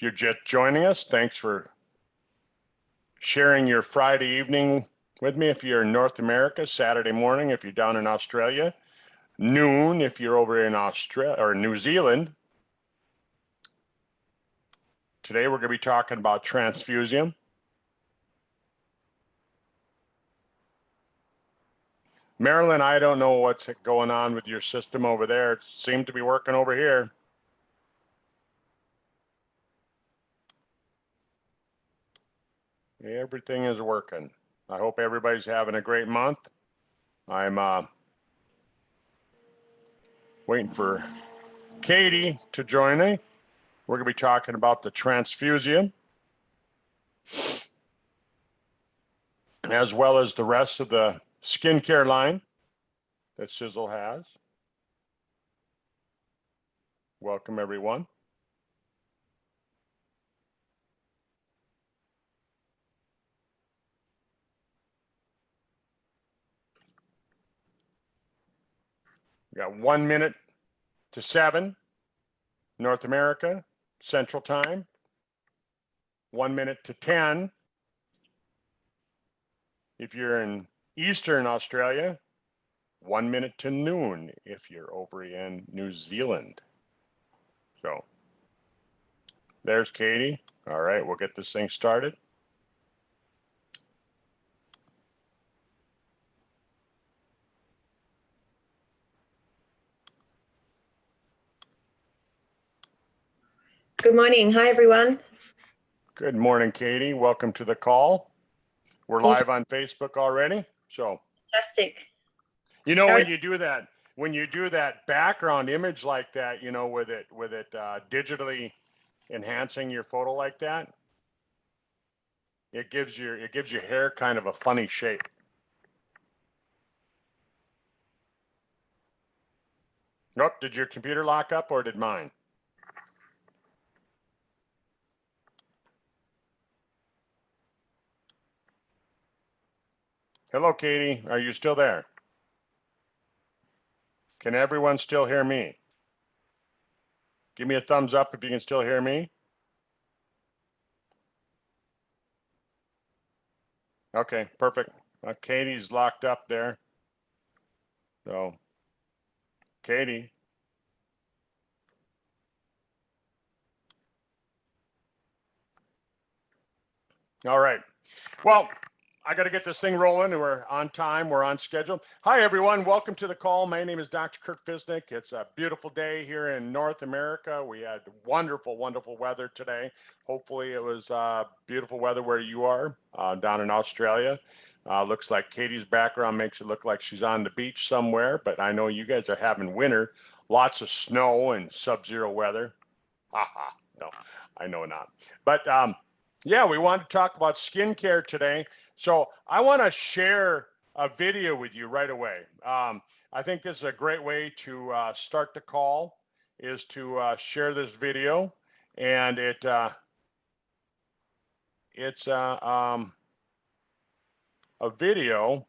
you're just joining us, thanks for sharing your Friday evening with me. If you're in North America, Saturday morning. If you're down in Australia, noon. If you're over in Australia or New Zealand. Today we're going to be talking about transfusium. Marilyn, I don't know what's going on with your system over there. It seemed to be working over here. Everything is working. I hope everybody's having a great month. I'm waiting for Katie to join me. We're going to be talking about the transfusium, as well as the rest of the skincare line that Sisel has. Welcome, everyone. We got 1 minute to 7, North America, Central Time. 1 minute to 10, if you're in Eastern Australia. 1 minute to noon, if you're over in New Zealand. So there's Katie. All right, we'll get this thing started. Good morning. Hi, everyone. Good morning, Katie. Welcome to the call. We're live on Facebook already. So fantastic. You know, when you do that background image like that, you know, with it digitally enhancing your photo like that, it gives your hair kind of a funny shape. Nope. Did your computer lock up or did mine? Hello, Katie. Are you still there? Can everyone still hear me? Give me a thumbs up if you can still hear me. Okay, perfect. Katie's locked up there. So, Katie. All right. Well, I got to get this thing rolling. We're on time. We're on schedule. Hi, everyone. Welcome to the call. My name is Dr. Curt Fisnick. It's a beautiful day here in North America. We had wonderful, wonderful weather today. Hopefully it was beautiful weather where you are down in Australia. Looks like Katie's background makes it look like she's on the beach somewhere, but I know you guys are having winter. Lots of snow and sub-zero weather. Haha, no, I know not. But yeah, we want to talk about skincare today. So I want to share a video with you right away. I think this is a great way to start the call, is to share this video. And it's a video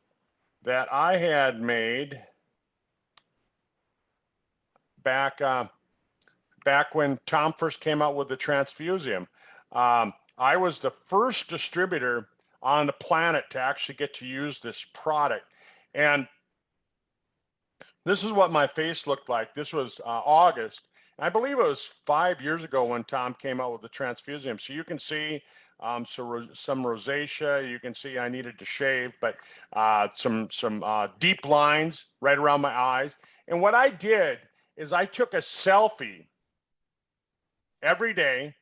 that I had made back when Tom first came out with the transfusium. I was the first distributor on the planet to actually get to use this product. And this is what my face looked like. This was August. I believe it was 5 years ago when Tom came out with the transfusium. So you can see some rosacea. You can see I needed to shave, but some deep lines right around my eyes. And what I did is I took a selfie every day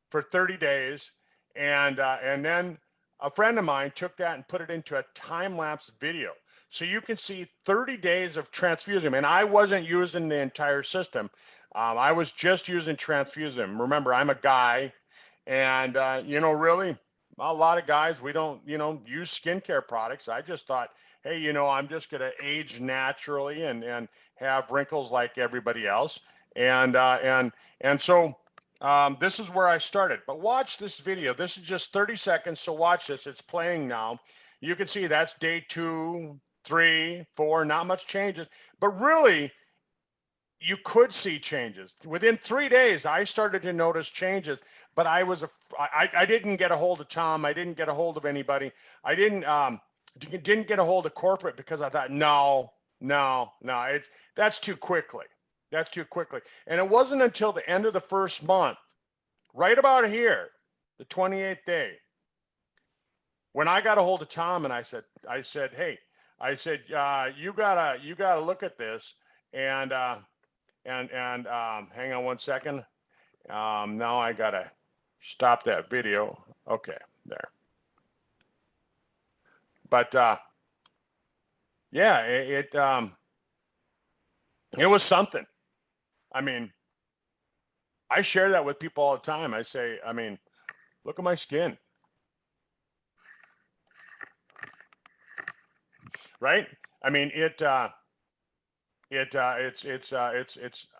for 30 days. And then a friend of mine took that and put it into a time-lapse video. So you can see 30 days of transfusium. And I wasn't using the entire system. I was just using transfusium. Remember, I'm a guy. And, you know, really, a lot of guys, we don't, you know, use skincare products. I just thought, hey, you know, I'm just going to age naturally and have wrinkles like everybody else. And so this is where I started. But watch this video. This is just 30 seconds. So watch this. It's playing now. You can see that's day 2, 3, 4, not much changes. But really, you could see changes. Within 3 days, I started to notice changes, but I didn't get a hold of Tom. I didn't get a hold of anybody. I didn't get a hold of corporate because I thought, no, that's too quickly. That's too quickly. And it wasn't until the end of the first month, right about here, the 28th day, when I got a hold of Tom and I said, hey, you gotta look at this, and hang on one second. Now I gotta stop that video. Okay, there. But yeah, it was something. I mean, I share that with people all the time. I say, I mean, look at my skin. Right? I mean, it's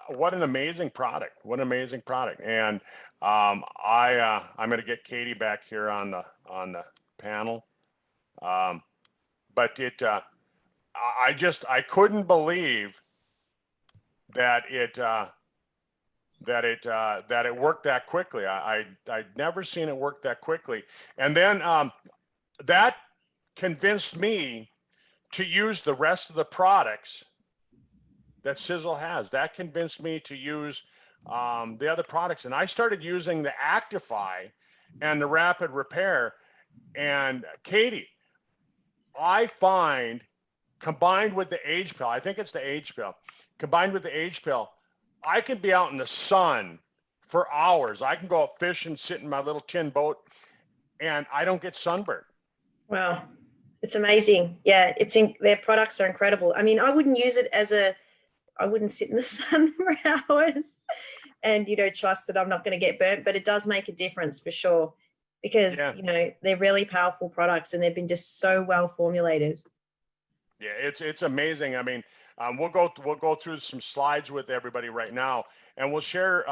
what an amazing product. What an amazing product. And I'm going to get Katie back here on the panel. But I couldn't believe that it worked that quickly. I'd never seen it work that quickly. And then that convinced me to use the rest of the products that Sisel has. That convinced me to use the other products. And I started using the ACTIFY and the Rapid Repair. And Katie, I find, combined with the age pill, I think it's the age pill, combined with the age pill, I can be out in the sun for hours. I can go out fishing, sit in my little tin boat, and I don't get sunburned. Wow. It's amazing. Yeah, their products are incredible. I mean, I wouldn't use it I wouldn't sit in the sun for hours and, trust that I'm not going to get burnt, but it does make a difference for sure because, they're really powerful products and they've been just so well formulated. Yeah, it's amazing. I mean, we'll go through some slides with everybody right now, and we'll share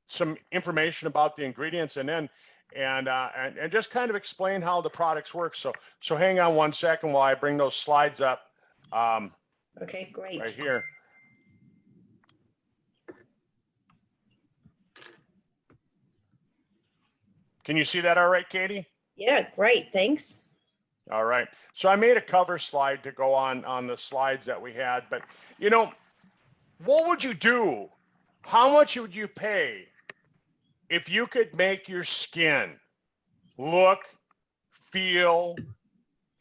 some information about the ingredients, and then and just kind of explain how the products work. So hang on one second while I bring those slides up. Okay, great. Right here. Can you see that all right, Katie? Yeah, great. Thanks. All right. So I made a cover slide to go on the slides that we had, but what would you do? How much would you pay if you could make your skin look, feel,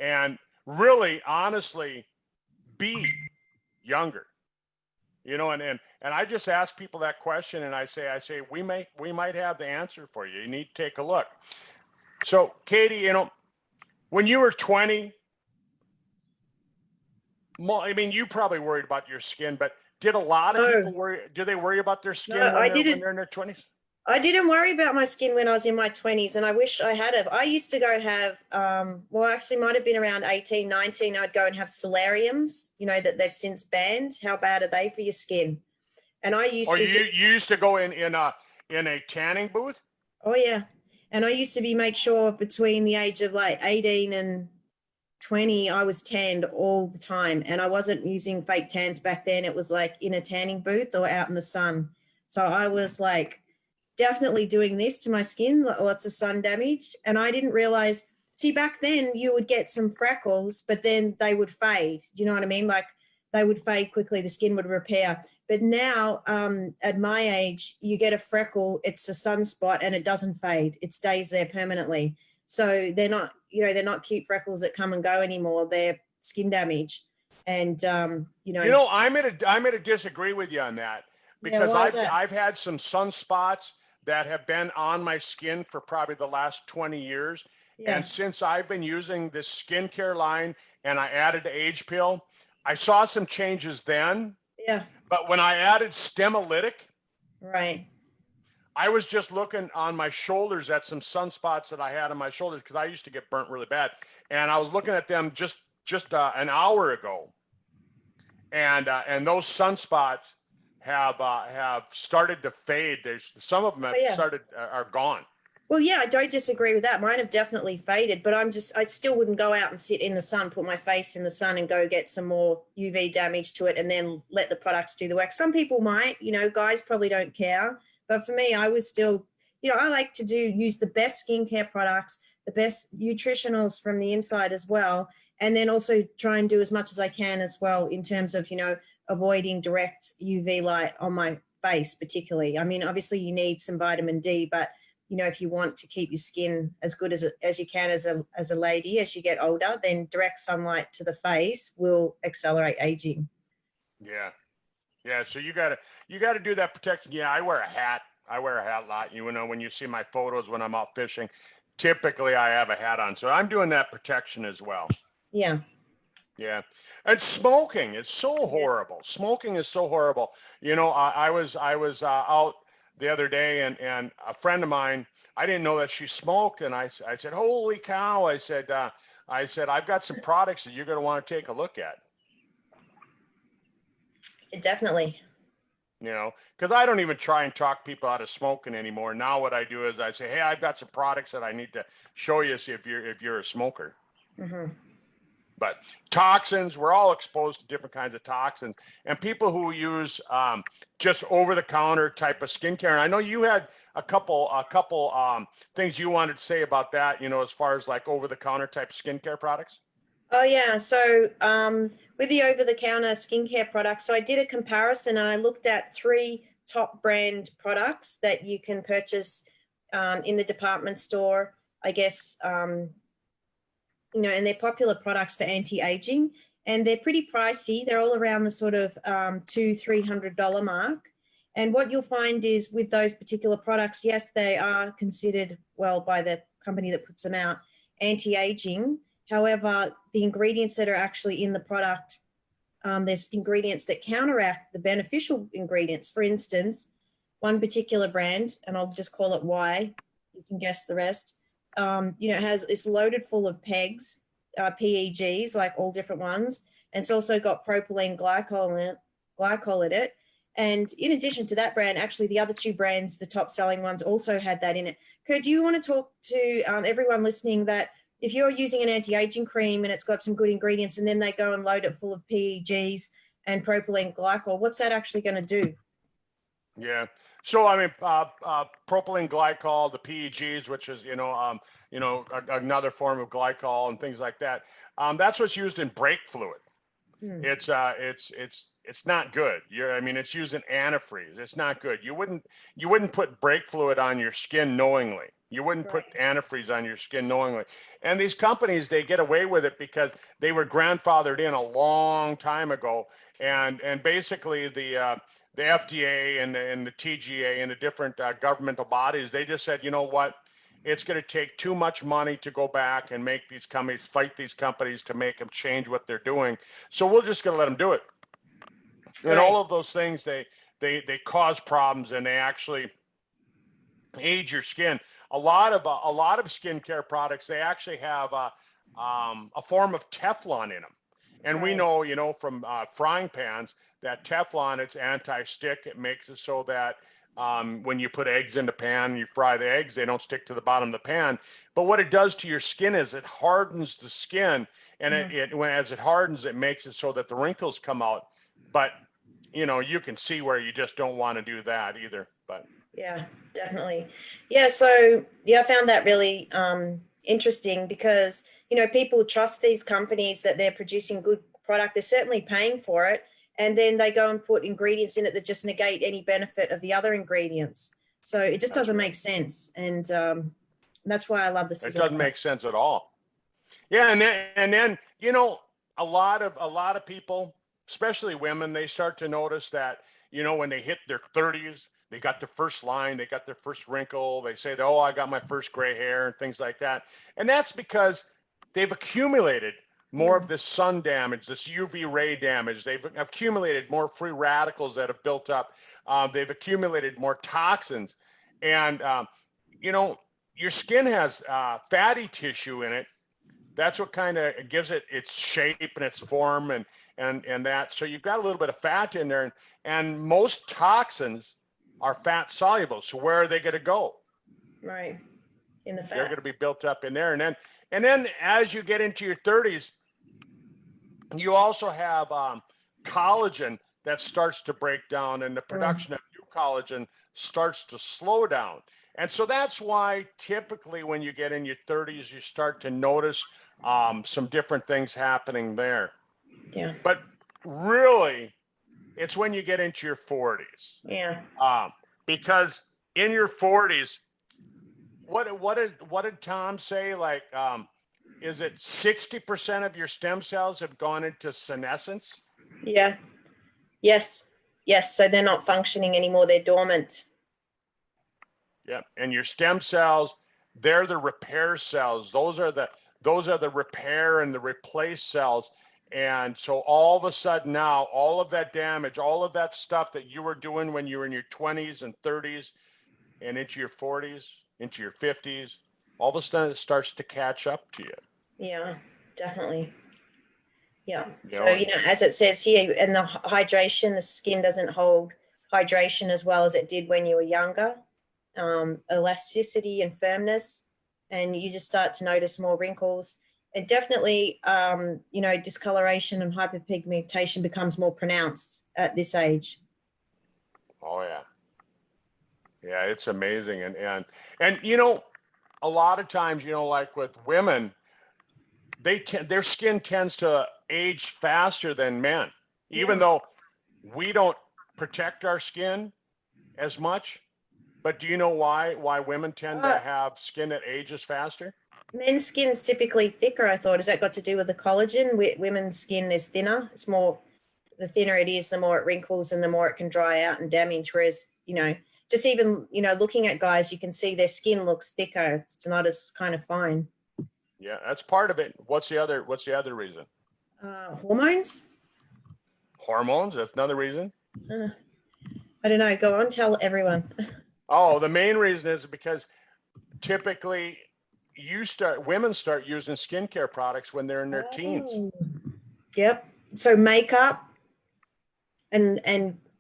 and really honestly be younger? And I just ask people that question, and I say we might have the answer for you. You need to take a look. So Katie, when you were 20, I mean, you probably worried about your skin, but did a lot of people worry? Do they worry about their skin when they're in their 20s? I didn't worry about my skin when I was in my 20s, and I wish I had have. I used to go have, actually might have been around 18, 19, I'd go and have solariums, that they've since banned. How bad are they for your skin? And I used to... you used to go in a tanning booth? Oh, yeah. And I used to make sure between the age of like 18 and 20, I was tanned all the time. And I wasn't using fake tans back then. It was like in a tanning booth or out in the sun. So I was like definitely doing this to my skin, lots of sun damage. And I didn't realize, see, back then you would get some freckles, but then they would fade. Do you know what I mean? Like they would fade quickly, the skin would repair. But now at my age, you get a freckle, it's a sunspot and it doesn't fade. It stays there permanently. So they're not, they're not cute freckles that come and go anymore. They're skin damage. And, I'm going to disagree with you on that, because I've had some sunspots that have been on my skin for probably the last 20 years. Yeah. And since I've been using this skincare line and I added the age pill, I saw some changes then. Yeah. But when I added Stemolytic, right, I was just looking on my shoulders at some sunspots that I had on my shoulders because I used to get burnt really bad, and I was looking at them just an hour ago, and those sunspots have started to fade. Some of them have are gone. Well, yeah, I don't disagree with that. Mine have definitely faded, but I still wouldn't go out and sit in the sun, put my face in the sun and go get some more UV damage to it and then let the products do the work. Some people might, guys probably don't care. But for me, I would still, I like to use the best skincare products, the best nutritionals from the inside as well. And then also try and do as much as I can as well in terms of, avoiding direct UV light on my face, particularly. I mean, obviously you need some vitamin D, but if you want to keep your skin as good as you can as a lady as you get older, then direct sunlight to the face will accelerate aging. Yeah. Yeah. So you gotta do that protection. Yeah. I wear a hat. I wear a hat a lot. When you see my photos when I'm out fishing, typically I have a hat on. So I'm doing that protection as well. Yeah. Yeah. And smoking is so horrible. Smoking is so horrible. I was out the other day and a friend of mine, I didn't know that she smoked. And I said, holy cow. I said, I've got some products that you're going to want to take a look at. Definitely. Because I don't even try and talk people out of smoking anymore. Now what I do is I say, hey, I've got some products that I need to show you if you're a smoker. Mm-hmm. But toxins, we're all exposed to different kinds of toxins, and people who use just over-the-counter type of skincare. And I know you had a couple things you wanted to say about that. As far as like over-the-counter type skincare products. Oh yeah. So with the over-the-counter skincare products, so I did a comparison and I looked at 3 top brand products that you can purchase in the department store, I guess. And they're popular products for anti-aging, and they're pretty pricey. They're all around the sort of $200-300 mark. And what you'll find is with those particular products, yes, they are considered, well, by the company that puts them out, anti-aging. However, the ingredients that are actually in the product, there's ingredients that counteract the beneficial ingredients. For instance, one particular brand, and I'll just call it Y, you can guess the rest, it's loaded full of PEGs, PEGs, like all different ones. And it's also got propylene glycol in it. And in addition to that brand, actually the other 2 brands, the top selling ones, also had that in it. Curt, do you want to talk to everyone listening that if you're using an anti-aging cream and it's got some good ingredients and then they go and load it full of PEGs and propylene glycol, what's that actually going to do? Yeah. So I mean, propylene glycol, the PEGs, which is another form of glycol and things like that. That's what's used in brake fluid. It's not good. It's used in antifreeze. It's not good. You wouldn't put brake fluid on your skin knowingly. You wouldn't put antifreeze on your skin knowingly. And these companies, they get away with it because they were grandfathered in a long time ago. And basically the FDA and the TGA and the different governmental bodies, they just said, you know what? It's going to take too much money to go back and make these companies fight these companies to make them change what they're doing. So we're just going to let them do it. And all of those things, they cause problems and they actually age your skin. A lot of skincare products, they actually have a form of Teflon in them. And we know, from frying pans that Teflon, it's anti-stick. It makes it so that when you put eggs in the pan and you fry the eggs, they don't stick to the bottom of the pan. But what it does to your skin is it hardens the skin. And as it hardens, it makes it so that the wrinkles come out. But, you can see where you just don't want to do that either. But yeah, definitely. Yeah. So I found that really interesting because, people trust these companies that they're producing good product. They're certainly paying for it. And then they go and put ingredients in it that just negate any benefit of the other ingredients. So it just doesn't make sense. And that's why I love this. It doesn't make sense at all. Yeah. And then, a lot of people, especially women, they start to notice that, when they hit their 30s, they got their first line, they got their first wrinkle. They say, oh, I got my first gray hair and things like that. And that's because they've accumulated more of this sun damage, this UV ray damage. They've accumulated more free radicals that have built up. They've accumulated more toxins. And, your skin has fatty tissue in it. That's what kind of gives it its shape and its form and that. So you've got a little bit of fat in there. And most toxins are fat soluble. So where are they going to go? Right. in the They're fat. going to be built up in there. And then as you get into your 30s, you also have collagen that starts to break down, and the production of new collagen starts to slow down. And so that's why typically when you get in your 30s, you start to notice some different things happening there. Yeah. But really, it's when you get into your 40s. Yeah. Because in your 40s, what did Tom say? Like, is it 60% of your stem cells have gone into senescence? Yeah. Yes. Yes. So they're not functioning anymore. They're dormant. Yeah. And your stem cells, they're the repair cells. Those are the repair and the replace cells. And so all of a sudden now, all of that damage, all of that stuff that you were doing when you were in your 20s and 30s and into your 40s, into your 50s, all of a sudden it starts to catch up to you. Yeah, definitely. Yeah. You So, know, as it says here, and the hydration, the skin doesn't hold hydration as well as it did when you were younger. Elasticity and firmness, and you just start to notice more wrinkles. And definitely, discoloration and hyperpigmentation becomes more pronounced at this age. oh yeah. Yeah, it's amazing. And a lot of times, like with women, their skin tends to age faster than men, even though we don't protect our skin as much. But do you know why women tend to have skin that ages faster? Men's skin's typically thicker, I thought. Has that got to do with the collagen? Women's skin is thinner. It's more, the thinner it is, the more it wrinkles and the more it can dry out and damage. Whereas, just even, looking at guys, you can see their skin looks thicker. It's not as kind of fine. Yeah, that's part of it. What's the other reason? Hormones? Hormones, that's another reason. I don't know. Go on, tell everyone. Oh, the main reason is because typically women start using skincare products when they're in their teens. Yep. So makeup and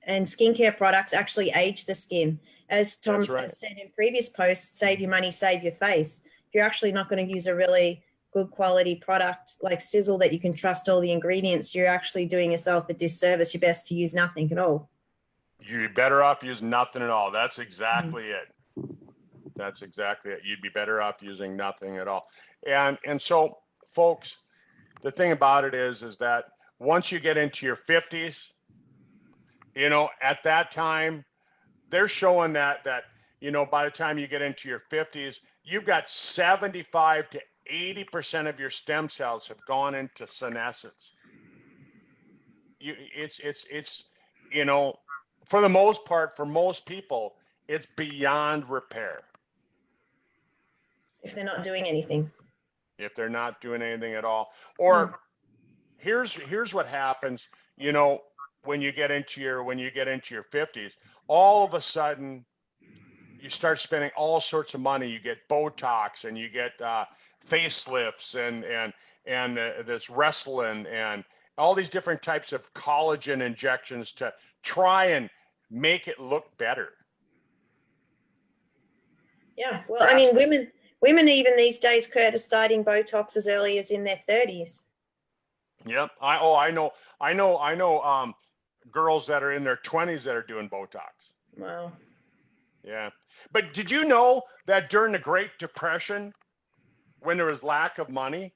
skincare products actually age the skin. As Tom right. said in previous posts, save your money, save your face. If you're actually not going to use a really good quality product like Sisel that you can trust all the ingredients, you're actually doing yourself a disservice. You're best to use nothing at all. You're better off using nothing at all. That's exactly it. That's exactly it. You'd be better off using nothing at all. And so, folks, the thing about it is that once you get into your 50s, at that time, they're showing that by the time you get into your 50s, you've got 75 to 80% of your stem cells have gone into senescence. It's for the most part, for most people, it's beyond repair. If they're not doing anything. If they're not doing anything at all. Or here's what happens, when you get into your 50s, all of a sudden you start spending all sorts of money. You get Botox and you get facelifts and this Restylane and all these different types of collagen injections to try and make it look better. Yeah. Well, I mean, women even these days, Curt, are starting Botox as early as in their 30s. Yep. I know girls that are in their 20s that are doing Botox. Wow. Yeah. But did you know that during the Great Depression, when there was lack of money,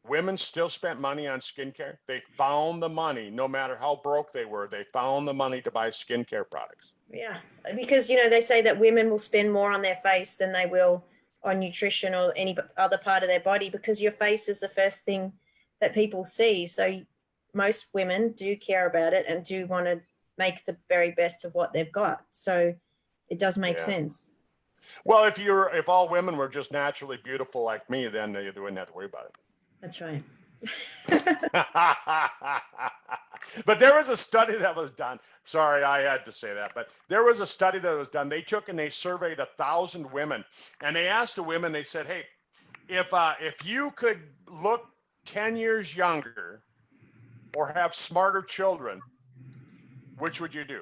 women still spent money on skincare? They found the money, no matter how broke they were, they found the money to buy skincare products. Yeah, because, they say that women will spend more on their face than they will on nutrition or any other part of their body, because your face is the first thing that people see. So most women do care about it and do want to make the very best of what they've got. So it does make sense. Well, if all women were just naturally beautiful like me, then they wouldn't have to worry about it. That's right. But there was a study that was done. Sorry, I had to say that. But there was a study that was done. They took and they surveyed 1,000 women, and they asked the women. They said, "Hey, if you could look 10 years younger or have smarter children, which would you do?"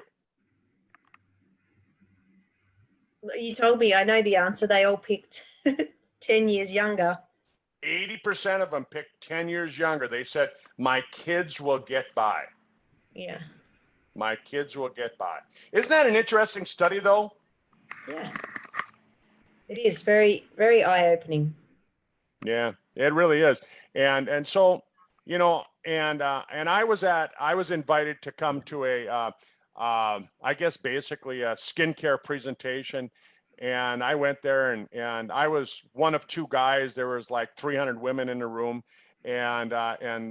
You told me, I know the answer. They all picked 10 years younger. 80% of them picked 10 years younger. They said, my kids will get by. Yeah. My kids will get by. Isn't that an interesting study, though? Yeah. It is very, very eye-opening. Yeah, it really is. And so, you know, and I was invited to come to I guess basically a skincare presentation, and I went there, and I was one of two guys. There was like 300 women in the room, and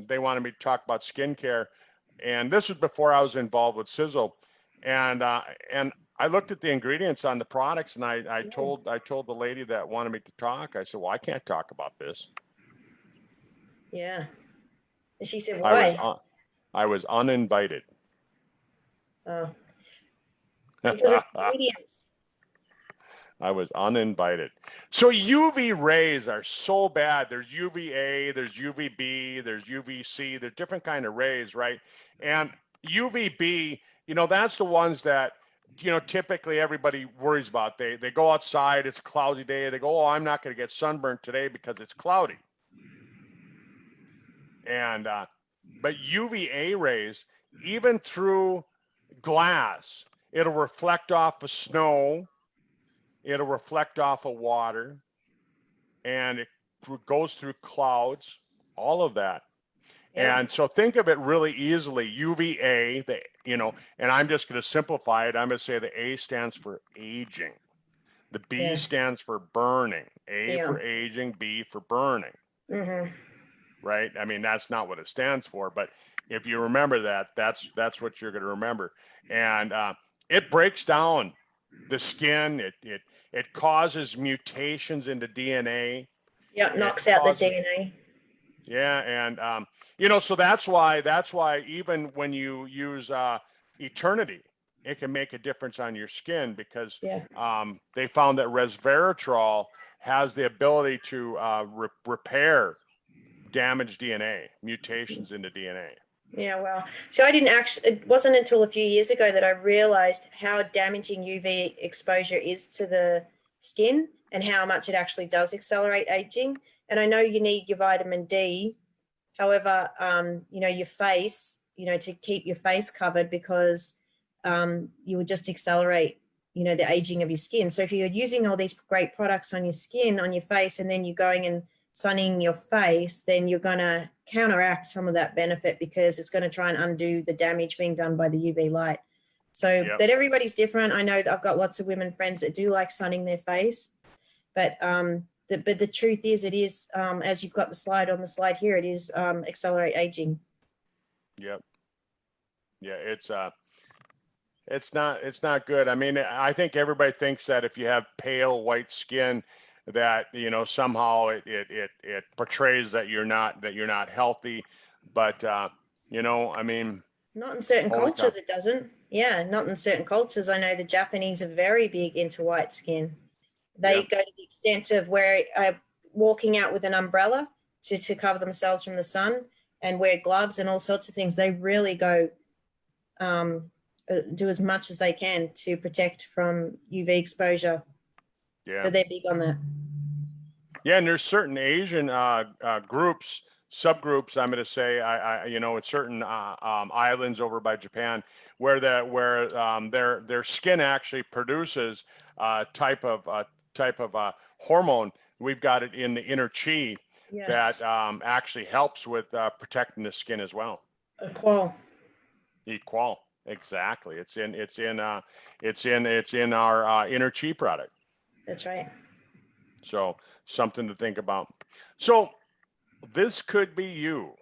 they wanted me to talk about skincare, and this was before I was involved with Sisel, and I looked at the ingredients on the products, and I told the lady that wanted me to talk. I said, "Well, I can't talk about this." Yeah. And she said, I was why? I was uninvited. Oh, because of ingredients. I was uninvited. So UV rays are so bad. There's UVA, there's UVB, there's UVC. There's different kind of rays, right? And UVB, you know, that's the ones that, you know, typically everybody worries about. They go outside, it's a cloudy day. They go, oh, I'm not going to get sunburned today because it's cloudy. And but UVA rays, even through glass, it'll reflect off of snow, it'll reflect off of water, and it goes through clouds, all of that. Yeah. And so think of it really easily. UVA, you know, and I'm just going to simplify it. I'm going to say the A stands for aging. The B Yeah. stands for burning. A Yeah. for aging, B for burning. Mm-hmm. Right? I mean, that's not what it stands for, but if you remember that, that's what you're going to remember. And it breaks down the skin. It causes mutations into DNA. Yeah, It knocks out the causes, DNA. yeah, and you know, so that's why even when you use Eternity, it can make a difference on your skin because Yeah. they found that resveratrol has the ability to repair damaged DNA, mutations into DNA. Yeah, well, so it wasn't until a few years ago that I realized how damaging UV exposure is to the skin and how much it actually does accelerate aging. And I know you need your vitamin D. However, you know, your face, you know, to keep your face covered because you would just accelerate, you know, the aging of your skin. So if you're using all these great products on your skin, on your face, and then you're going and sunning your face, then you're going to counteract some of that benefit because it's going to try and undo the damage being done by the UV light. So Yep. that everybody's different. I know that I've got lots of women friends that do like sunning their face, but the truth is, it is, as you've got the slide on the slide here, it is accelerate aging. Yep. Yeah, it's not good. I mean, I think everybody thinks that if you have pale white skin, that, you know, somehow it portrays that you're not healthy, but you know, I mean, Not in certain cultures, it doesn't. Yeah, not in certain cultures. I know the Japanese are very big into white skin. They Yep. go to the extent of where walking out with an umbrella to cover themselves from the sun and wear gloves and all sorts of things. They really go do as much as they can to protect from UV exposure. Yeah. So they're big on that. Yeah, and there's certain Asian groups, subgroups. I'm going to say, you know, in certain islands over by Japan, where their skin actually produces type of hormone. We've got it in the inner chi Yes. that actually helps with protecting the skin as well. Equal. Equal, exactly. It's in our inner chi product. That's right. So something to think about. So this could be you.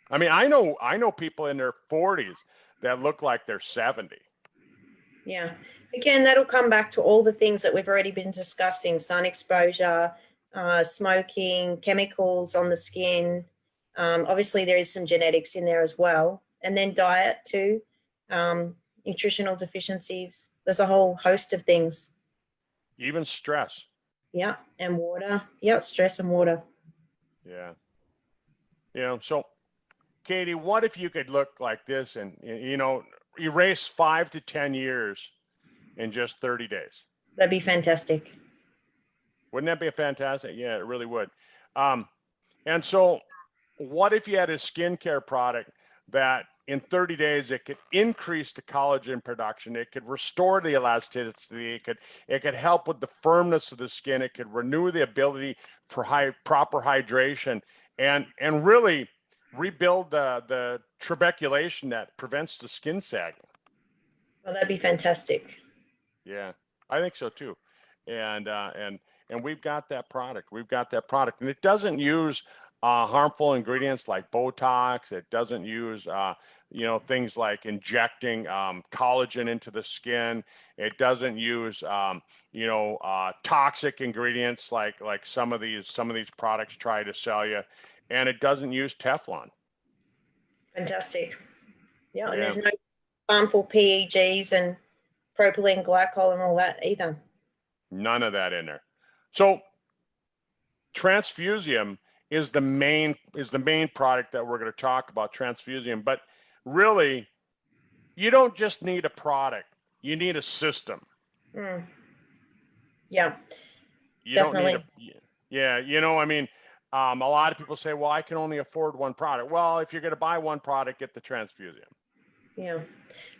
I mean, I know people in their 40s that look like they're 70. Yeah. Again, that'll come back to all the things that we've already been discussing: sun exposure, smoking, chemicals on the skin. Obviously, there is some genetics in there as well. And then diet too, nutritional deficiencies. There's a whole host of things. Even stress. Yeah. And water. Yeah. Stress and water. Yeah. You know, so Katie, what if you could look like this and, you know, erase 5 to 10 years in just 30 days? That'd be fantastic. Wouldn't that be fantastic? Yeah, it really would. And so what if you had a skincare product that in 30 days it could increase the collagen production, it could restore the elasticity, it could help with the firmness of the skin, it could renew the ability for proper hydration, and really rebuild the trabeculation that prevents the skin sagging. Well, that'd be fantastic. Yeah, I think so too. And we've got that product. We've got that product, and it doesn't use harmful ingredients like Botox. It doesn't use things like injecting collagen into the skin. It doesn't use toxic ingredients like some of these products try to sell you, and it doesn't use Teflon. Fantastic. Yeah, and Yeah. there's no harmful PEGs and propylene glycol and all that either. None of that in there. So Transfusium is the main product that we're going to talk about, Transfusium. But really, you don't just need a product; you need a system. Yeah, You definitely. don't need I mean, a lot of people say, "Well, I can only afford one product." Well, if you're going to buy one product, get the Transfusium. Yeah,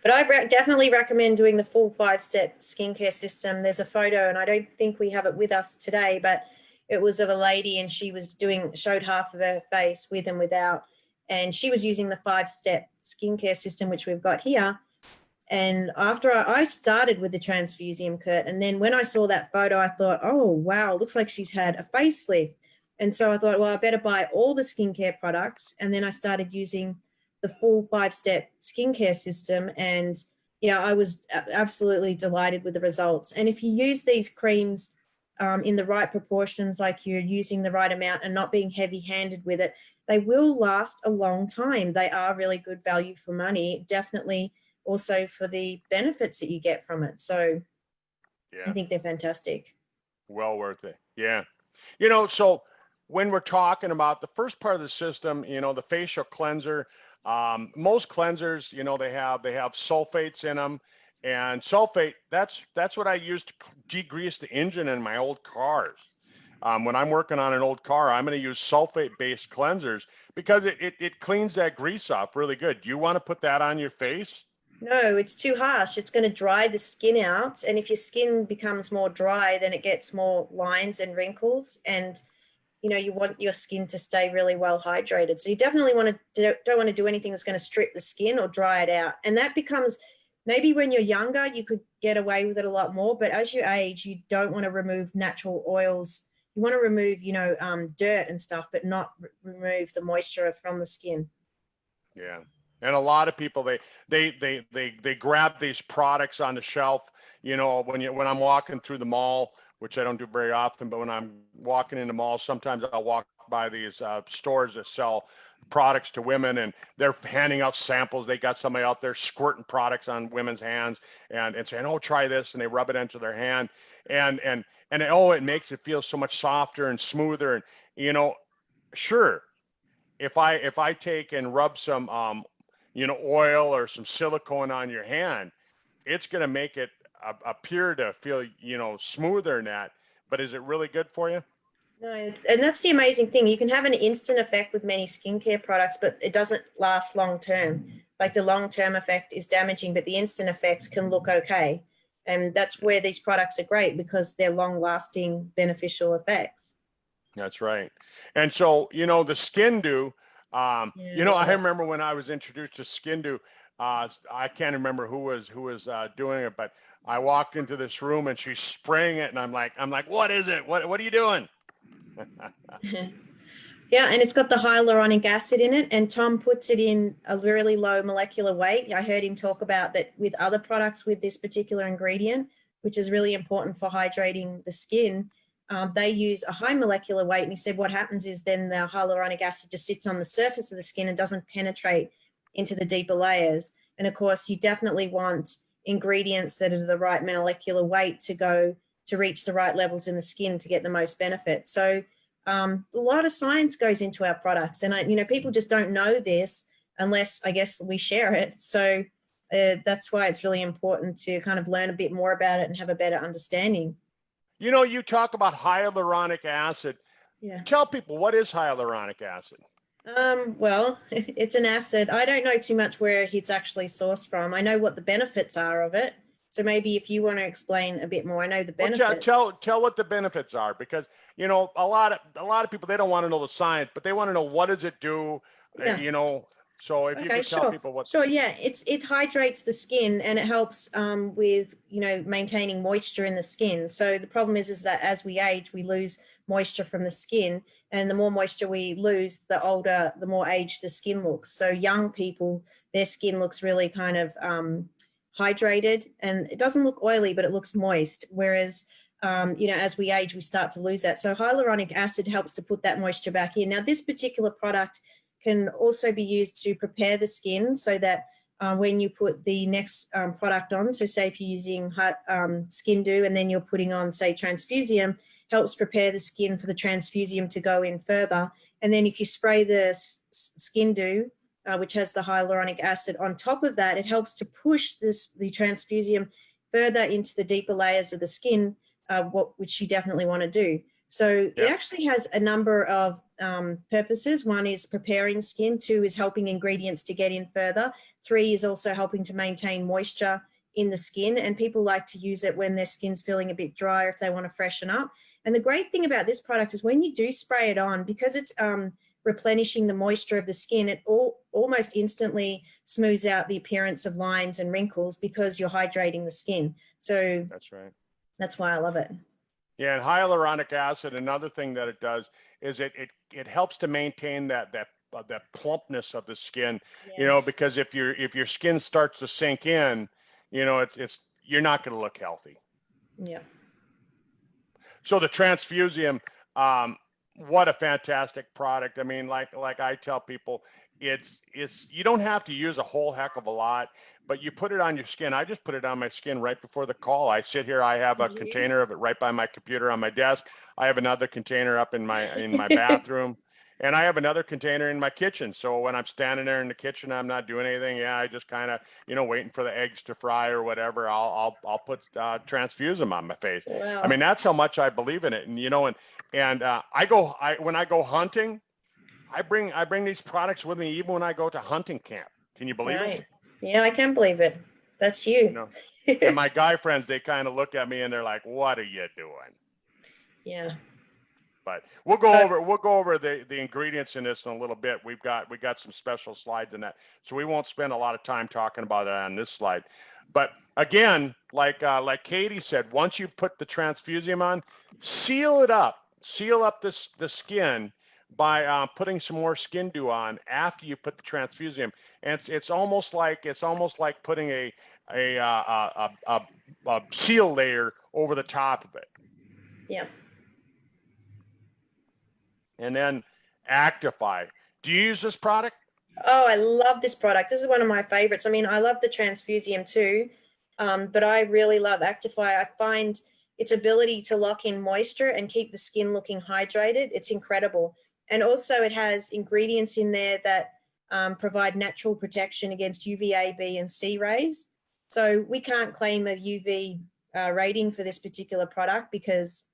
but I definitely recommend doing the full 5-step skincare system. There's a photo, and I don't think we have it with us today, but it was of a lady, and she was showed half of her face with and without, and she was using the 5-step skincare system, which we've got here. And after I started with the Transfusium, Curt, and then when I saw that photo, I thought, oh, wow, looks like she's had a facelift. And so I thought, well, I better buy all the skincare products. And then I started using the full 5-step skincare system. And yeah, I was absolutely delighted with the results. And if you use these creams in the right proportions, like you're using the right amount and not being heavy-handed with it, they will last a long time. They are really good value for money, definitely also for the benefits that you get from it. So yeah. I think they're fantastic. Well worth it. Yeah. So when we're talking about the first part of the system, the facial cleanser, most cleansers, they have sulfates in them, and sulfate, that's what I use to degrease the engine in my old cars. When I'm working on an old car, I'm going to use sulfate-based cleansers because it cleans that grease off really good. Do you want to put that on your face? No, it's too harsh. It's going to dry the skin out. And if your skin becomes more dry, then it gets more lines and wrinkles. And, you want your skin to stay really well hydrated. So you definitely don't want to do anything that's going to strip the skin or dry it out. And that becomes, maybe when you're younger, you could get away with it a lot more. But as you age, you don't want to remove natural oils. You want to remove, dirt and stuff, but not remove the moisture from the skin. Yeah. And a lot of people, they grab these products on the shelf, when I'm walking through the mall, which I don't do very often, but when I'm walking in the mall, sometimes I'll walk by these stores that sell products to women, and they're handing out samples. They got somebody out there squirting products on women's hands and saying, "Oh, try this," and they rub it into their hand, and it makes it feel so much softer and smoother. And sure, if I take and rub some oil or some silicone on your hand, it's going to make it appear to feel, smoother than that. But is it really good for you? No, and that's the amazing thing. You can have an instant effect with many skincare products, but it doesn't last long term. Like the long-term effect is damaging, but the instant effect can look okay. And that's where these products are great, because they're long-lasting beneficial effects. That's right. And so, the SKINDU, I remember when I was introduced to SKINDU, I can't remember who was doing it, but I walked into this room and she's spraying it, and I'm like, what is it? What are you doing? Yeah, and it's got the hyaluronic acid in it, and Tom puts it in a really low molecular weight. I heard him talk about that with other products with this particular ingredient, which is really important for hydrating the skin. They use a high molecular weight, and he said what happens is then the hyaluronic acid just sits on the surface of the skin and doesn't penetrate into the deeper layers. And of course, you definitely want ingredients that are the right molecular weight to reach the right levels in the skin to get the most benefit. So a lot of science goes into our products, and people just don't know this unless, I guess, we share it. So That's why it's really important to kind of learn a bit more about it and have a better understanding. You know, you talk about hyaluronic acid. Yeah. Tell people, what is hyaluronic acid? Well, it's an acid. I don't know too much where it's actually sourced from. I know what the benefits are of it. So maybe if you want to explain a bit more, I know the benefits. Well, tell what the benefits are, because you know a lot of people, they don't want to know the science, but they want to know, what does it do? Yeah. You know, so if you could tell people what. Sure, yeah, it hydrates the skin and it helps with, you know, maintaining moisture in the skin. So the problem is that as we age, we lose moisture from the skin, and the more moisture we lose, the older, the more aged the skin looks. So young people, their skin looks really kind of hydrated, and it doesn't look oily, but it looks moist. Whereas you know, as we age, we start to lose that. So hyaluronic acid helps to put that moisture back in. Now, this particular product can also be used to prepare the skin so that when you put the next product on, so say if you're using SKINDU and then you're putting on, say, Transfusium, helps prepare the skin for the Transfusium to go in further. And then if you spray the SKINDU, which has the hyaluronic acid on top of that, it helps to push the Transfusium further into the deeper layers of the skin, which you definitely want to do. So it actually has a number of purposes. One is preparing skin. 2 is helping ingredients to get in further. 3 is also helping to maintain moisture in the skin. And people like to use it when their skin's feeling a bit dry, or if they want to freshen up. And the great thing about this product is when you do spray it on, because it's replenishing the moisture of the skin, it almost instantly smooths out the appearance of lines and wrinkles because you're hydrating the skin. So That's right. That's why I love it. Yeah, and hyaluronic acid, another thing that it does is it helps to maintain that plumpness of the skin. Yes. You know, because if your skin starts to sink in, you know, it's you're not going to look healthy. Yeah. So the Transfusium, what a fantastic product. I mean, like I tell people, it's you don't have to use a whole heck of a lot, but you put it on your skin. I just put it on my skin right before the call. I sit here, I have a container of it right by my computer on my desk. I have another container up in my bathroom, and I have another container in my kitchen. So when I'm standing there in the kitchen, I'm not doing anything. Yeah, I just kind of, you know, waiting for the eggs to fry or whatever. I'll put Transfusium on my face. Wow. I mean, that's how much I believe in it. And you know, and when I go hunting, I bring these products with me even when I go to hunting camp. Can you believe it? Yeah, I can believe it. That's you. You know? And my guy friends, they kind of look at me and they're like, "What are you doing?" Yeah. But we'll go over the ingredients in this in a little bit. We got some special slides in that, so we won't spend a lot of time talking about it on this slide. But again, like Katie said, once you've put the Transfusium on, seal it up. Seal up the skin by putting some more SKINDU on after you put the Transfusium, and it's almost like putting a seal layer over the top of it. Yeah. And then ACTIFY. Do you use this product? Oh, I love this product. This is one of my favorites. I mean, I love the Transfusium too, but I really love ACTIFY. I find its ability to lock in moisture and keep the skin looking hydrated. It's incredible. And also it has ingredients in there that provide natural protection against UVA, B, and C rays. So we can't claim a UV rating for this particular product because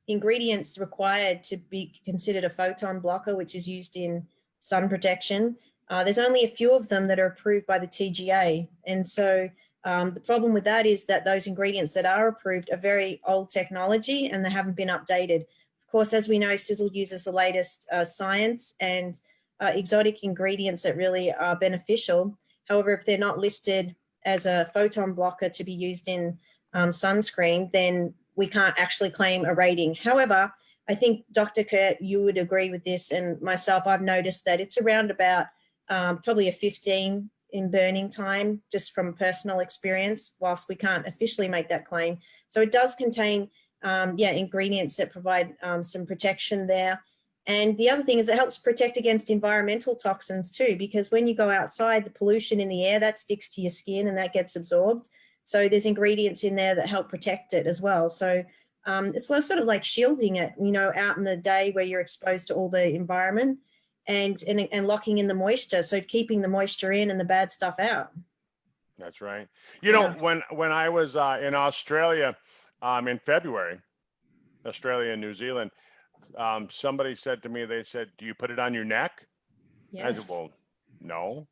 ingredients required to be considered a photon blocker, which is used in sun protection. There's only a few of them that are approved by the TGA. And so the problem with that is that those ingredients that are approved are very old technology and they haven't been updated. Of course, as we know, Sisel uses the latest science and exotic ingredients that really are beneficial. However, if they're not listed as a photon blocker to be used in sunscreen, then we can't actually claim a rating. However, I think Dr. Curt, you would agree with this, and myself, I've noticed that it's around about probably a 15 in burning time, just from personal experience, whilst we can't officially make that claim. So it does contain ingredients that provide some protection there. And the other thing is it helps protect against environmental toxins too, because when you go outside, the pollution in the air, that sticks to your skin and that gets absorbed. So there's ingredients in there that help protect it as well. So it's sort of like shielding it, you know, out in the day where you're exposed to all the environment. and locking in the moisture. So keeping the moisture in and the bad stuff out. That's right. You know, when I was in Australia in February, Australia and New Zealand, somebody said to me, they said, "Do you put it on your neck?" Yes. I said, "Well, no."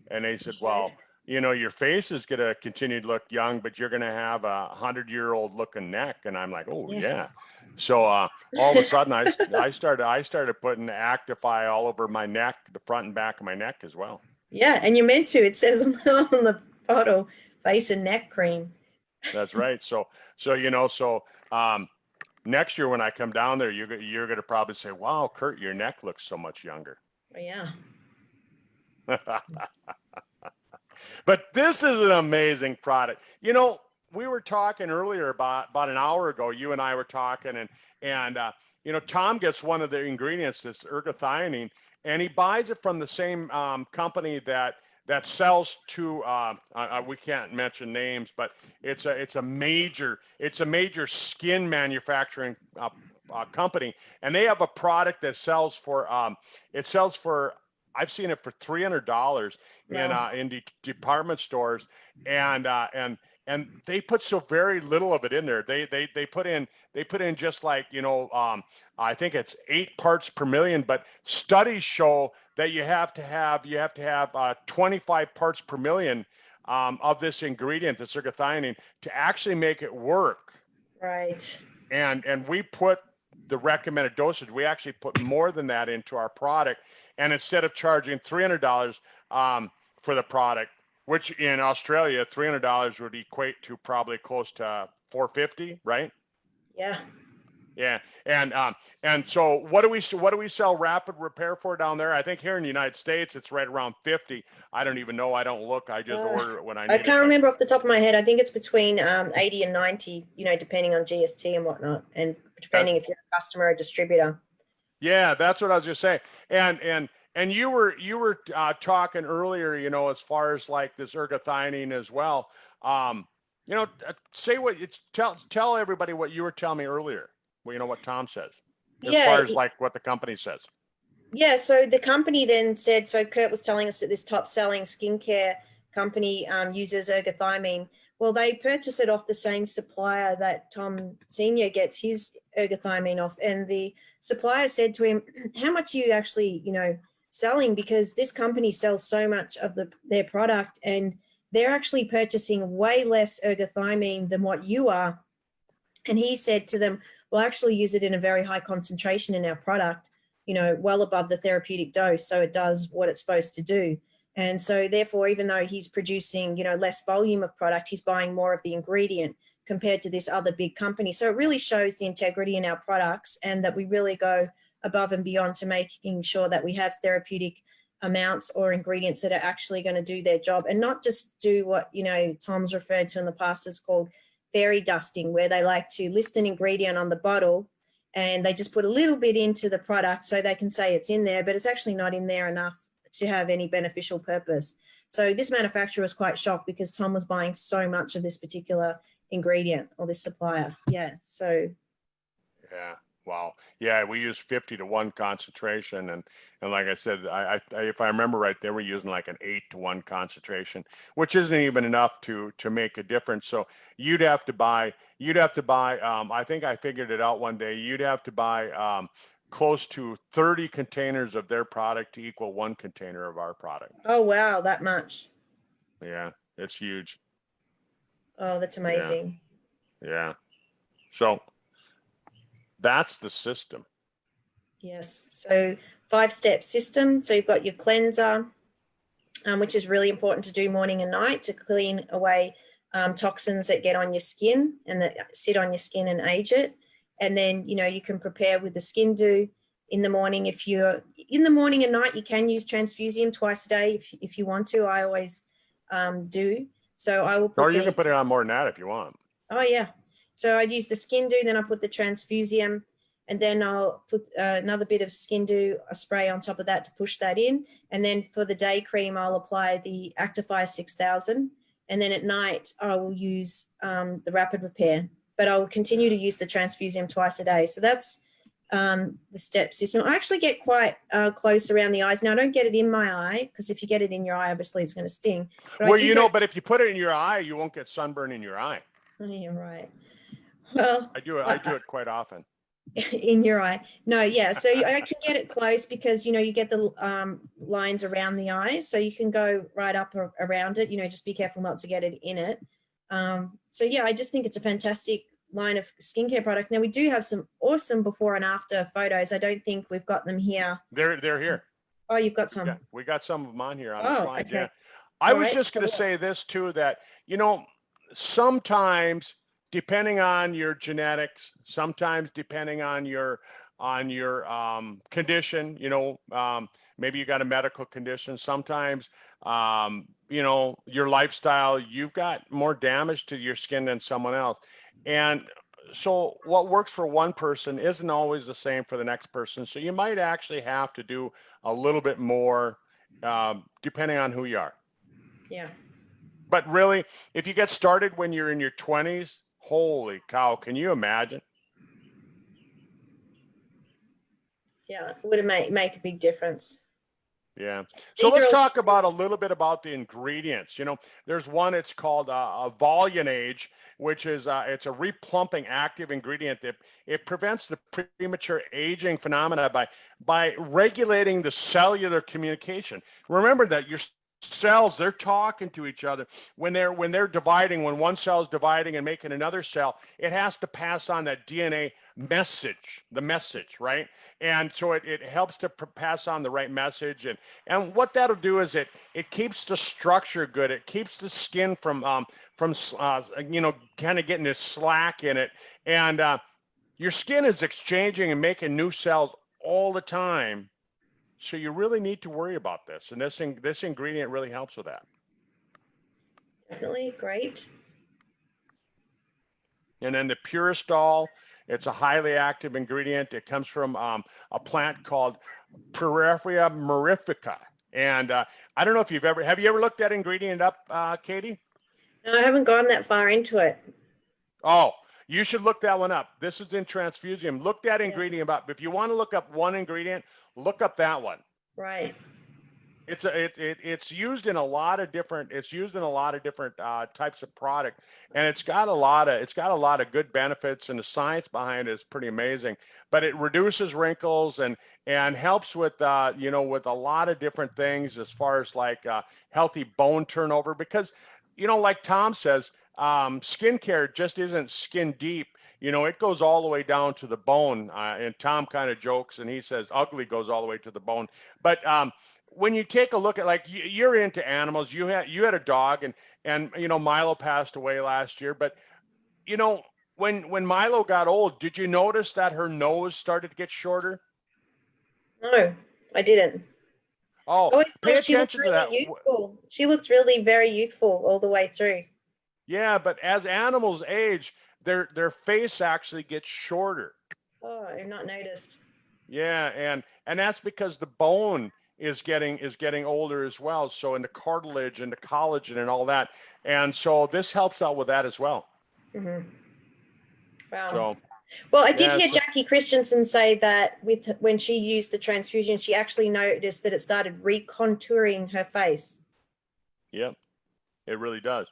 And they said, "Well, you know, your face is going to continue to look young, but you're going to have a 100-year-old looking neck." And I'm like, "Oh yeah." So all of a sudden I started putting ACTIFY all over my neck, the front and back of my neck as well. Yeah, and you're meant to. It says on the bottle, face and neck cream. That's right. So you know, next year when I come down there, you're going to probably say, "Wow, Curt, your neck looks so much younger." Oh, yeah. But this is an amazing product. You know, we were talking earlier about an hour ago. You and I were talking, and you know, Tom gets one of the ingredients, this ergothioneine, and he buys it from the same company that sells to we can't mention names, but it's a major skin manufacturing company, and they have a product that sells for I've seen it for $300 in department stores, and they put so very little of it in there. They put in just like, you know, I think it's 8 parts per million, but studies show that you have to have 25 parts per million of this ingredient, this ergothioneine, to actually make it work. Right. And we put the recommended dosage. We actually put more than that into our product. And instead of charging $300 for the product, which in Australia, $300 would equate to probably close to $450, right? Yeah. Yeah. And so what do we sell rapid repair for down there? I think here in the United States, it's right around 50. I don't even know. I don't look. I just order it when I need it. I can't remember off the top of my head. I think it's between 80 and 90, you know, depending on GST and whatnot, and depending if you're a customer or a distributor. Yeah, that's what I was just saying. And you were talking earlier, you know, as far as like this ergothioneine as well. You know, say what it's tell everybody what you were telling me earlier. Well, you know what Tom says, as far as like what the company says. Yeah, so the company then said, so Curt was telling us that this top selling skincare company uses ergothioneine. Well, they purchase it off the same supplier that Tom Senior gets his ergothioneine off. And the supplier said to him, "How much are you actually, you know, selling? Because this company sells so much of their product, and they're actually purchasing way less ergothioneine than what you are." And he said to them, "We'll actually use it in a very high concentration in our product, you know, well above the therapeutic dose. So it does what it's supposed to do." And so therefore, even though he's producing, you know, less volume of product, he's buying more of the ingredient compared to this other big company. So it really shows the integrity in our products, and that we really go above and beyond to making sure that we have therapeutic amounts or ingredients that are actually going to do their job, and not just do what, you know, Tom's referred to in the past as called fairy dusting, where they like to list an ingredient on the bottle and they just put a little bit into the product so they can say it's in there, but it's actually not in there enough to have any beneficial purpose. So this manufacturer was quite shocked because Tom was buying so much of this particular ingredient, or this supplier. Yeah. So. Yeah. Wow. Yeah, we use 50-to-1 concentration, and like I said, I if I remember right, they were using like an 8-to-1 concentration, which isn't even enough to make a difference. So you'd have to buy. I think I figured it out one day. You'd have to buy close to 30 containers of their product to equal 1 container of our product. Oh wow, that much. Yeah, it's huge. Oh, that's amazing. Yeah. So that's the system. Yes. So 5-step system. So you've got your cleanser, which is really important to do morning and night to clean away toxins that get on your skin and that sit on your skin and age it. And then, you know, you can prepare with the SKINDU in the morning. If you're in the morning and night, you can use Transfusium twice a day if you want to. I always do. So I will put or you can put it on more than that if you want. Oh, yeah. So I'd use the SKINDU, then I'll put the Transfusium, and then I'll put another bit of SKINDU, a spray on top of that to push that in. And then for the day cream, I'll apply the ACTIFY 6000. And then at night, I will use the Rapid Repair. But I will continue to use the Transfusium twice a day. So that's the step system. I actually get quite close around the eyes. Now, I don't get it in my eye, because if you get it in your eye, obviously it's going to sting. But Well, you know, but if you put it in your eye, you won't get sunburn in your eye. Oh, you're right. Well, I do it quite often. In your eye. No, yeah. So I can get it close because, you know, you get the lines around the eyes. So you can go right up around it, you know, just be careful not to get it in it. So yeah, I just think it's a fantastic line of skincare product. Now we do have some awesome before and after photos. I don't think we've got them here. They're here. Oh, you've got some. Yeah, we got some of them on here on the slide. Okay. Yeah. I was just going to say this too, that, you know, sometimes depending on your genetics, sometimes depending on your condition, you know, maybe you got a medical condition, sometimes, you know, your lifestyle, you've got more damage to your skin than someone else. And so what works for one person isn't always the same for the next person. So you might actually have to do a little bit more, depending on who you are. Yeah. But really, if you get started when you're in your 20s, holy cow, can you imagine? Yeah, it would make a big difference. Yeah. So let's talk about a little bit about the ingredients. You know, there's one, it's called a Volunage, which is it's a replumping active ingredient that it prevents the premature aging phenomena by regulating the cellular communication. Remember that your cells, they're talking to each other when they're dividing. When one cell is dividing and making another cell, it has to pass on that DNA message, the message, right? And so it helps to pass on the right message, and what that'll do is it keeps the structure good. It keeps the skin from you know, kind of getting this slack in it, and your skin is exchanging and making new cells all the time. So you really need to worry about this, and this ingredient really helps with that. Definitely great. And then the Puristol, it's a highly active ingredient. It comes from a plant called Pyrethria mirifica. And I don't know if have you ever looked that ingredient up, Katie? No, I haven't gone that far into it. Oh, you should look that one up. This is in Transfusium. Look that ingredient up. If you want to look up one ingredient, look up that one. Right. It's used in a lot of different types of product, and it's got a lot of good benefits, and the science behind it is pretty amazing. But it reduces wrinkles and helps with you know, with a lot of different things as far as like healthy bone turnover, because, you know, like Tom says, skincare just isn't skin deep. You know, it goes all the way down to the bone. And Tom kind of jokes, and he says ugly goes all the way to the bone. But when you take a look at, like, you're into animals, you had a dog, and you know, Milo passed away last year. But you know, when Milo got old, did you notice that her nose started to get shorter? No, I didn't. Oh, pay attention to that. Youthful. She looked really very youthful all the way through. Yeah, but as animals age, their face actually gets shorter. Oh, I've not noticed. Yeah, and that's because the bone is getting older as well. So, in the cartilage and the collagen and all that, and so this helps out with that as well. Mm-hmm. Wow. So, well, I did hear Jackie Christensen say that when she used the transfusion, she actually noticed that it started recontouring her face. Yep, it really does.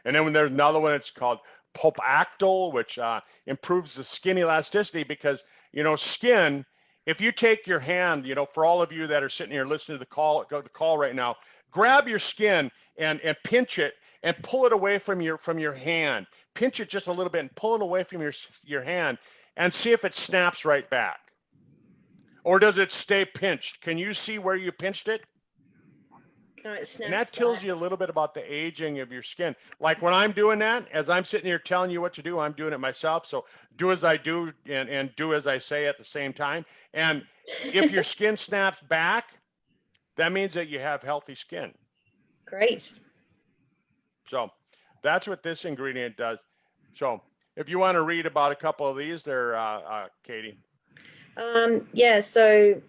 And then when there's another one, it's called Pulpactol, which improves the skin elasticity, because, you know, skin, if you take your hand, you know, for all of you that are sitting here listening to the call right now, grab your skin and pinch it and pull it away from your hand. Pinch it just a little bit and pull it away from your hand, and see if it snaps right back. Or does it stay pinched? Can you see where you pinched it? No, it snaps. And that tells you a little bit about the aging of your skin. Like when I'm doing that, as I'm sitting here telling you what to do, I'm doing it myself. So do as I do and do as I say at the same time. And if your skin snaps back, that means that you have healthy skin. Great. So that's what this ingredient does. So if you want to read about a couple of these there, Katie. Yeah, so,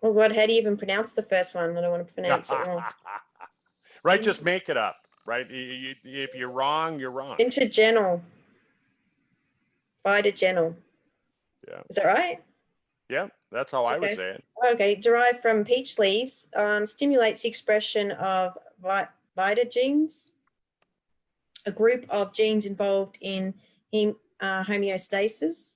well, how do you even pronounce the first one? I don't want to pronounce it wrong. Right, just make it up, right? If you're wrong, you're wrong. Intergenal. Vitagenal. Yeah. Is that right? Yeah, that's how I would Okay. say it. Okay. Derived from peach leaves, stimulates the expression of Vita genes, a group of genes involved in homeostasis,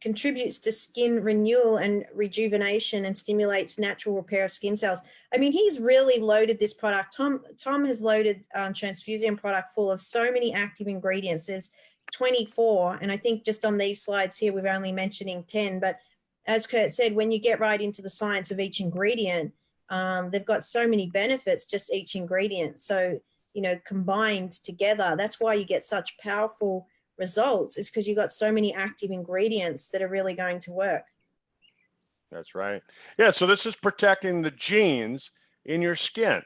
contributes to skin renewal and rejuvenation, and stimulates natural repair of skin cells. I mean, he's really loaded this product. Tom has loaded Transfusium product full of so many active ingredients. There's 24, and I think just on these slides here, we're only mentioning 10. But as Curt said, when you get right into the science of each ingredient, they've got so many benefits, just each ingredient. So, you know, combined together, that's why you get such powerful results, is because you've got so many active ingredients that are really going to work. That's right. Yeah, so this is protecting the genes in your skin,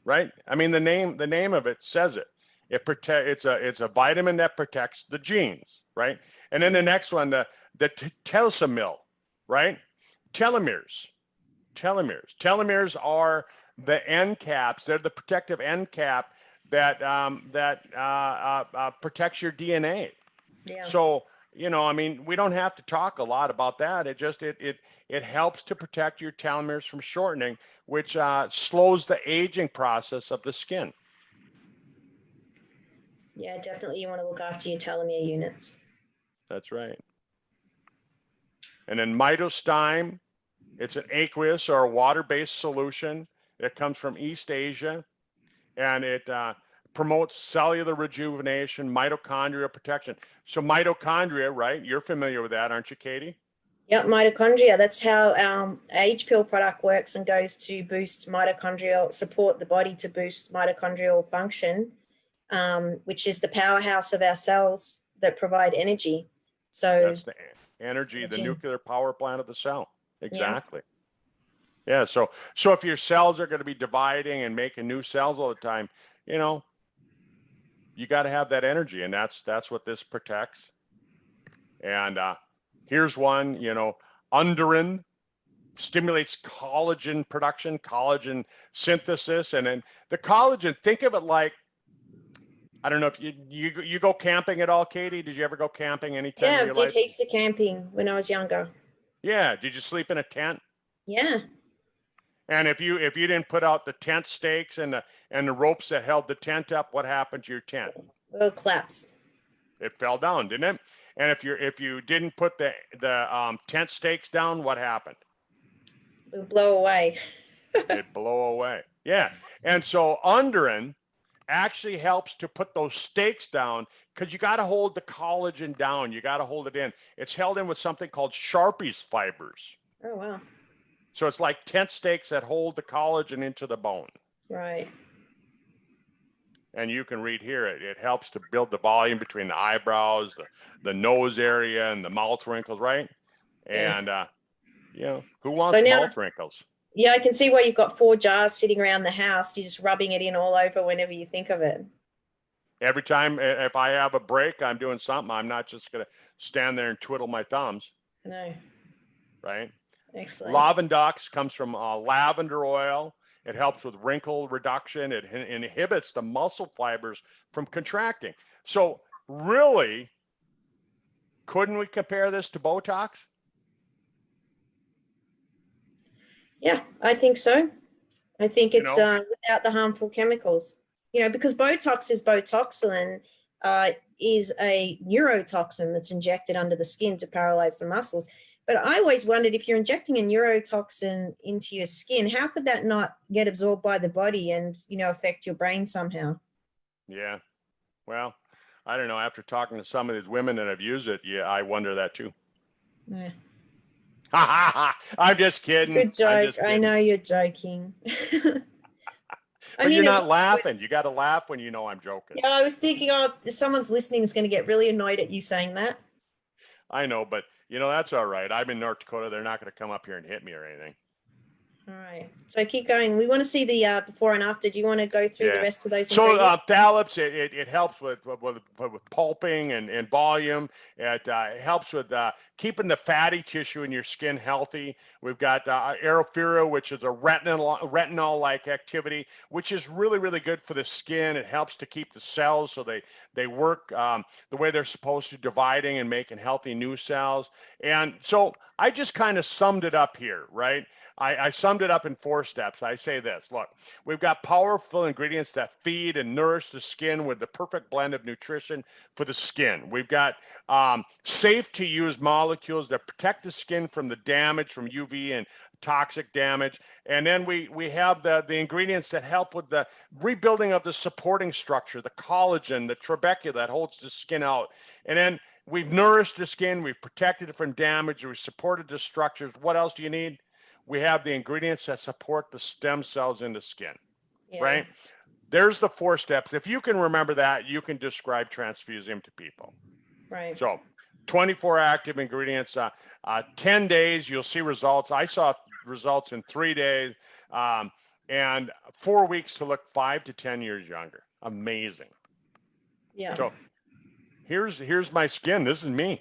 right? I mean, the name of it says it. It's a vitamin that protects the genes, right? And then the next one, the THEMSELV, right? Telomeres. Telomeres are the end caps. They're the protective end cap that protects your DNA. Yeah. So, you know, I mean, we don't have to talk a lot about that. It helps to protect your telomeres from shortening, which slows the aging process of the skin. Yeah, definitely. You want to look after your telomere units. That's right. And then mitostime, it's an aqueous or a water-based solution. It comes from East Asia, and it promotes cellular rejuvenation, mitochondrial protection. So mitochondria, right? You're familiar with that, aren't you, Katie? Yep, mitochondria. That's how our age pill product works and goes to boost mitochondrial, support the body to boost mitochondrial function, which is the powerhouse of our cells that provide energy. So that's the energy, the nuclear power plant of the cell. Exactly. Yeah. So if your cells are going to be dividing and making new cells all the time, you know, you got to have that energy, and that's what this protects. And here's one, you know, Undirin stimulates collagen production, collagen synthesis, and then the collagen. Think of it like, I don't know if you go camping at all, Katie. Did you ever go camping anytime in your life? Yeah, I did heaps of camping when I was younger. Yeah. Did you sleep in a tent? Yeah. And if you didn't put out the tent stakes and the ropes that held the tent up, what happened to your tent? It'll collapse. It fell down, didn't it? And if you didn't put the tent stakes down, what happened? It would blow away. It'd blow away. Yeah. And so Undirin actually helps to put those stakes down, because you got to hold the collagen down. You got to hold it in. It's held in with something called Sharpie's fibers. Oh, wow. So it's like tent stakes that hold the collagen into the bone. Right. And you can read here, it helps to build the volume between the eyebrows, the nose area, and the mouth wrinkles, right? And, you know, who wants mouth wrinkles? Yeah, I can see why you've got 4 jars sitting around the house. You're just rubbing it in all over whenever you think of it. Every time, if I have a break, I'm doing something. I'm not just going to stand there and twiddle my thumbs. No. Right? Excellent. Lavendox comes from lavender oil. It helps with wrinkle reduction. It inhibits the muscle fibers from contracting. So really, couldn't we compare this to Botox? Yeah, I think so. I think it's without the harmful chemicals. You know, because Botox is Botoxin, is a neurotoxin that's injected under the skin to paralyze the muscles. But I always wondered, if you're injecting a neurotoxin into your skin, how could that not get absorbed by the body and, you know, affect your brain somehow? Yeah. Well, I don't know. After talking to some of these women that have used it, yeah, I wonder that too. Yeah. I'm just kidding. Good joke. I know you're joking. But you're not laughing. You got to laugh when you know I'm joking. Yeah, I was thinking, oh, someone's listening is going to get really annoyed at you saying that. I know, but you know, that's all right. I'm in North Dakota. They're not going to come up here and hit me or anything. All right. So keep going. We want to see the before and after. Do you want to go through the rest of those So ingredients? Thalaps, it helps with pulping and volume. It helps with keeping the fatty tissue in your skin healthy. We've got Aerophera, which is a retinol-like activity, which is really, really good for the skin. It helps to keep the cells so they work the way they're supposed to, dividing and making healthy new cells. And so I just kind of summed it up here, right? I summed it up in 4 steps. I say this, look, we've got powerful ingredients that feed and nourish the skin with the perfect blend of nutrition for the skin. We've got safe to use molecules that protect the skin from the damage from UV and toxic damage. And then we have the ingredients that help with the rebuilding of the supporting structure, the collagen, the trabecula that holds the skin out. And then we've nourished the skin, we've protected it from damage, we've supported the structures. What else do you need? We have the ingredients that support the stem cells in the skin, right? There's the 4 steps. If you can remember that, you can describe Transfusium to people. Right. So 24 active ingredients, 10 days, you'll see results. I saw results in 3 days, and 4 weeks to look 5 to 10 years younger. Amazing. Yeah. So here's my skin. This is me.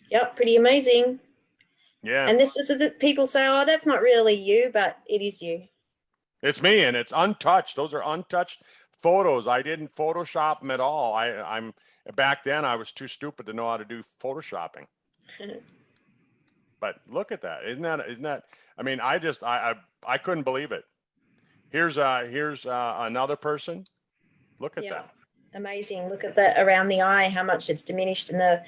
Yep. Pretty amazing. Yeah. And this is that people say, oh, that's not really you, but it is you. It's me, and it's untouched. Those are untouched photos. I didn't Photoshop them at all. I'm back then I was too stupid to know how to do Photoshopping. But look at that. Isn't that I mean, I couldn't believe it. Here's another person. Look at that. Amazing. Look at that around the eye, how much it's diminished, and the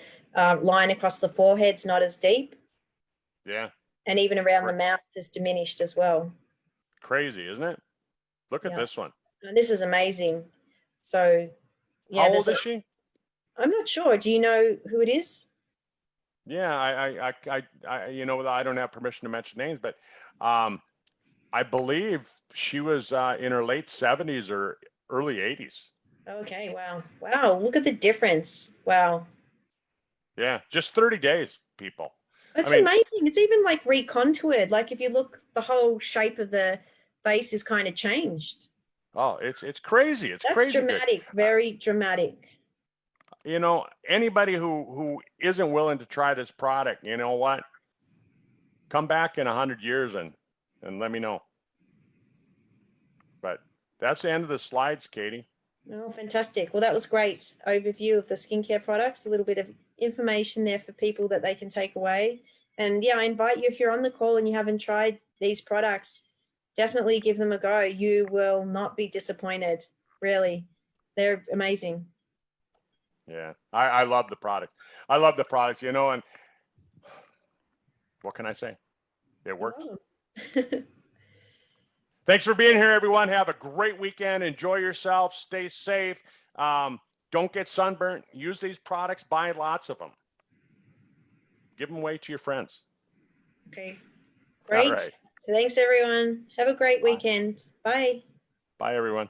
line across the forehead's not as deep. Yeah. And even around the mouth is diminished as well. Crazy, isn't it? Look at this one. And this is amazing. So, yeah. How old is she? I'm not sure. Do you know who it is? Yeah, I you know, I don't have permission to mention names, but I believe she was in her late 70s or early 80s. Okay, wow. Wow, look at the difference. Wow. Yeah, just 30 days, people. It's amazing. It's even like recontoured. Like if you look, the whole shape of the face is kind of changed. Oh, it's crazy. That's crazy dramatic, very dramatic. You know, anybody who isn't willing to try this product, you know what? Come back in 100 years and let me know. But that's the end of the slides, Katie. Oh, fantastic. Well, that was great overview of the skincare products, a little bit of information there for people that they can take away. And yeah, I invite you, if you're on the call and you haven't tried these products, definitely give them a go. You will not be disappointed. Really. They're amazing. Yeah, I love the product. I love the product, you know, and what can I say? It works. Thanks for being here, everyone. Have a great weekend. Enjoy yourself. Stay safe. Don't get sunburnt. Use these products. Buy lots of them. Give them away to your friends. Okay. Great. Right. Thanks, everyone. Have a great weekend. Bye. Bye, everyone.